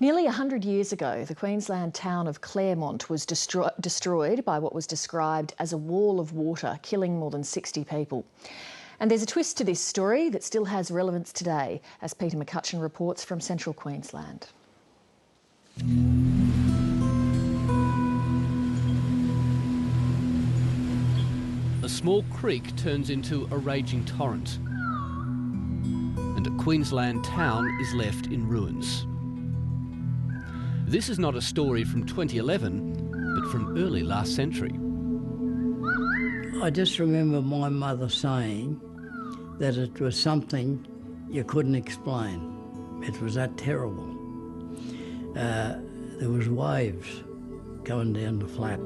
Nearly 100 years ago, the Queensland town of Clermont was destroyed by what was described as a wall of water, killing more than 60 people. And there's a twist to this story that still has relevance today, as Peter McCutcheon reports from central Queensland. A small creek turns into a raging torrent, and a Queensland town is left in ruins. This is not a story from 2011, but from early last century. I just remember my mother saying that it was something you couldn't explain. It was that terrible. There was waves going down the flat.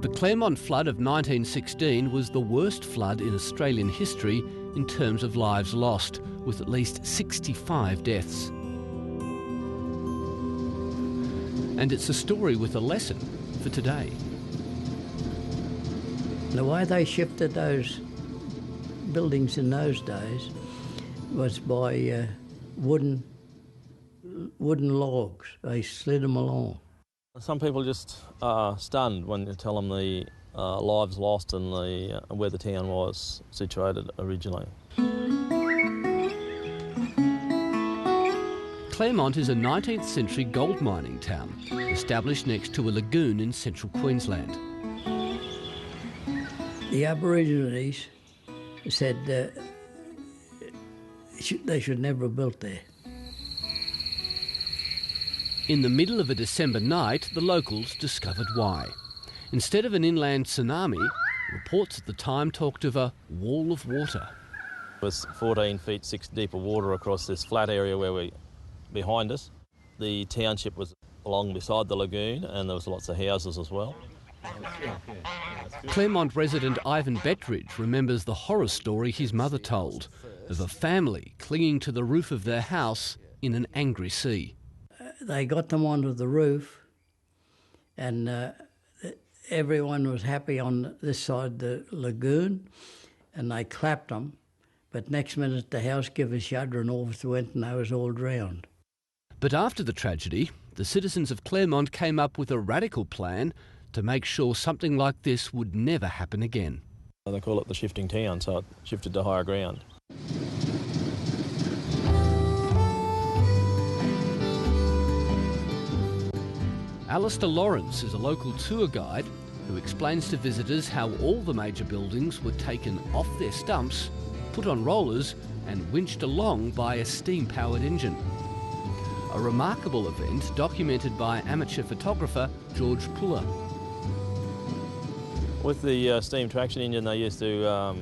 The Clermont flood of 1916 was the worst flood in Australian history in terms of lives lost, with at least 65 deaths. And it's a story with a lesson for today. The way they shifted those buildings in those days was by wooden logs. They slid them along. Some people just are stunned when you tell them the lives lost and where the town was situated originally. Clermont is a 19th century gold mining town, established next to a lagoon in central Queensland. The Aborigines said they should never have built there. In the middle of a December night, the locals discovered why. Instead of an inland tsunami, reports at the time talked of a wall of water. It was 14 feet 6 deep of water across this flat area behind us. The township was along beside the lagoon, and there was lots of houses as well. Clermont resident Ivan Bettridge remembers the horror story his mother told of a family clinging to the roof of their house in an angry sea. They got them onto the roof, and everyone was happy on this side of the lagoon, and they clapped them. But next minute the house gave a shudder and off went, and they was all drowned. But after the tragedy, the citizens of Clermont came up with a radical plan to make sure something like this would never happen again. They call it the shifting town, so it shifted to higher ground. Alistair Lawrence is a local tour guide who explains to visitors how all the major buildings were taken off their stumps, put on rollers and winched along by a steam-powered engine. A remarkable event documented by amateur photographer George Puller. With the steam traction engine, they used to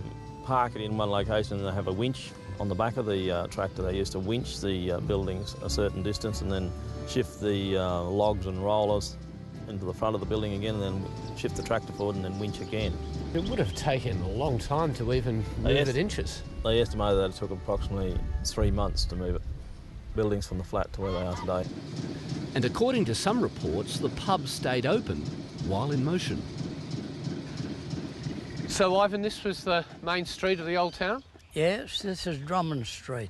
park it in one location and they have a winch on the back of the tractor. They used to winch the buildings a certain distance and then shift the logs and rollers into the front of the building again and then shift the tractor forward and then winch again. It would have taken a long time to even move it inches. They estimated that it took approximately 3 months to move it. Buildings from the flat to where they are today. And according to some reports, the pub stayed open while in motion. So, Ivan, this was the main street of the old town? Yes, this is Drummond Street.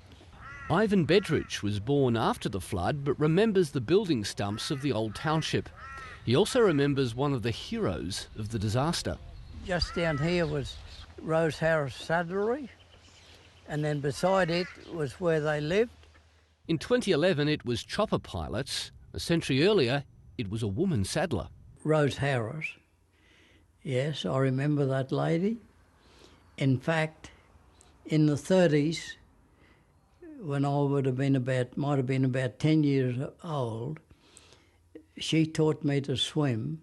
Ivan Bettridge was born after the flood but remembers the building stumps of the old township. He also remembers one of the heroes of the disaster. Just down here was Rose Harris Saddlery, and then beside it was where they lived. In 2011, it was chopper pilots. A century earlier, it was a woman saddler. Rose Harris. Yes, I remember that lady. In fact, in the 30s, when I might have been about 10 years old, she taught me to swim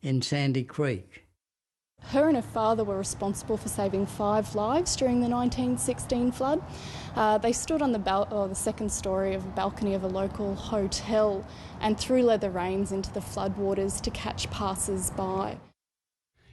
in Sandy Creek. Her and her father were responsible for saving 5 lives during the 1916 flood. They stood on the second story of a balcony of a local hotel and threw leather reins into the floodwaters to catch passers-by.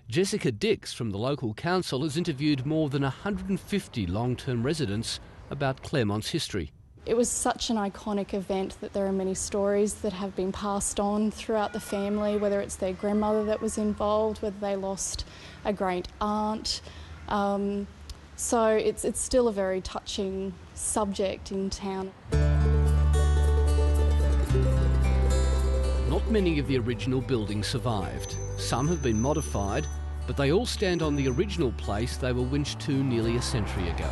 Jessica Dix from the local council has interviewed more than 150 long-term residents about Clermont's history. It was such an iconic event that there are many stories that have been passed on throughout the family, whether it's their grandmother that was involved, whether they lost a great aunt. So it's still a very touching subject in town. Not many of the original buildings survived. Some have been modified, but they all stand on the original place they were winched to nearly a century ago.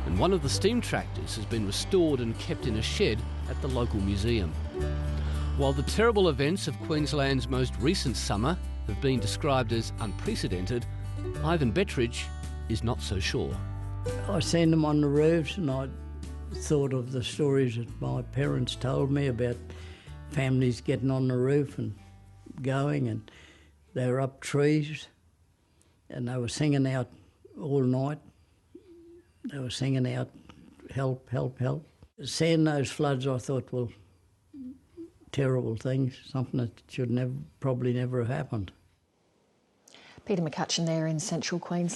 And one of the steam tractors has been restored and kept in a shed at the local museum. While the terrible events of Queensland's most recent summer have been described as unprecedented, Ivan Bettridge is not so sure. I seen them on the roofs and I thought of the stories that my parents told me about families getting on the roof and going, and they were up trees and they were singing out all night. They were singing out, help, help, help. Seeing those floods, I thought, well, terrible things, something that should probably never have happened. Peter McCutcheon there in central Queensland.